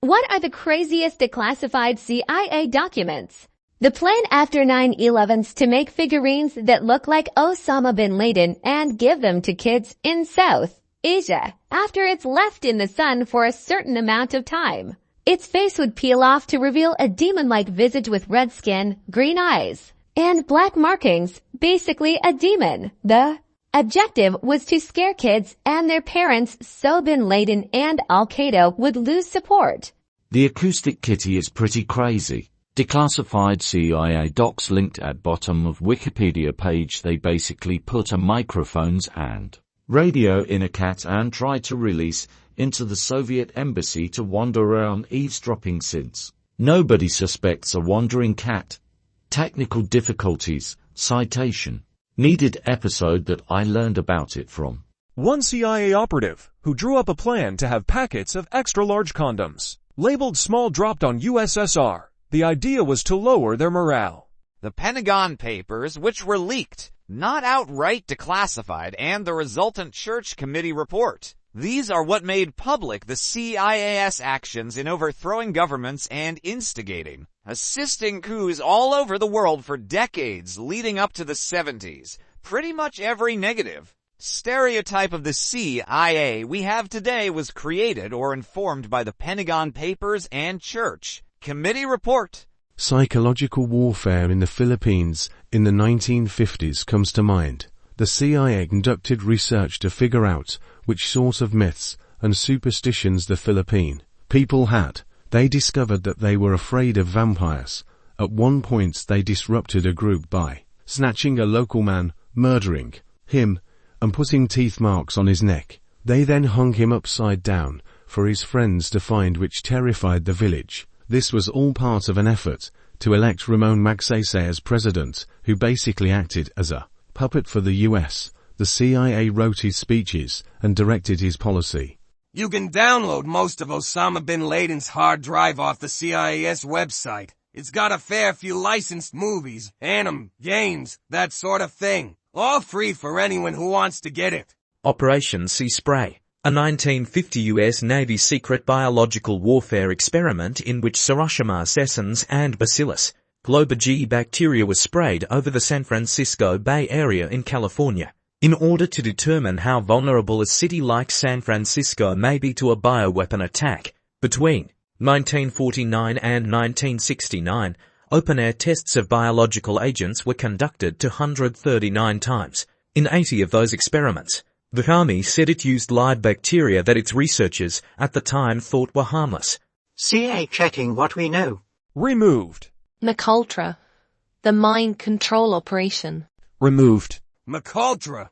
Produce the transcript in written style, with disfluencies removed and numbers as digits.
What are the craziest declassified CIA documents? The plan after 9/11's to make figurines that look like Osama bin Laden and give them to kids in South Asia after it's left in the sun for a certain amount of time. Its face would peel off to reveal a demon-like visage with red skin, green eyes, and black markings, basically a demon. The objective was to scare kids and their parents so bin Laden and Al-Qaeda would lose support. The acoustic kitty is pretty crazy. Declassified CIA docs linked at bottom of Wikipedia page. They basically put a microphones and radio in a cat and tried to release into the Soviet embassy to wander around eavesdropping since nobody suspects a wandering cat. Technical difficulties, citation. Needed episode that I learned about it from one CIA operative who drew up a plan to have packets of extra-large condoms, labeled small, dropped on USSR. The idea was to lower their morale. The Pentagon Papers, which were leaked, not outright declassified, and the resultant Church Committee report. These are what made public the CIA's actions in overthrowing governments and instigating, assisting coups all over the world for decades leading up to the 70s. Pretty much every negative stereotype of the CIA we have today was created or informed by the Pentagon Papers and Church Committee report. Psychological warfare in the Philippines in the 1950s comes to mind. The CIA conducted research to figure out which sort of myths and superstitions the Philippine people had. They discovered that they were afraid of vampires. At one point they disrupted a group by snatching a local man, murdering him, and putting teeth marks on his neck. They then hung him upside down for his friends to find, which terrified the village. This was all part of an effort to elect Ramon Magsaysay as president, who basically acted as a puppet for the US. The CIA wrote his speeches and directed his policy. You can download most of Osama bin Laden's hard drive off the CIA's website. It's got a fair few licensed movies, anime, games, that sort of thing. All free for anyone who wants to get it. Operation Sea Spray, a 1950 U.S. Navy secret biological warfare experiment in which Hiroshima assassins and Bacillus globigii bacteria was sprayed over the San Francisco Bay Area in California, in order to determine how vulnerable a city like San Francisco may be to a bioweapon attack. Between 1949 and 1969, open-air tests of biological agents were conducted 239 times. In 80 of those experiments, the Army said it used live bacteria that its researchers at the time thought were harmless. CA checking what we know. Removed. MKUltra, the mind control operation. Removed. MKUltra,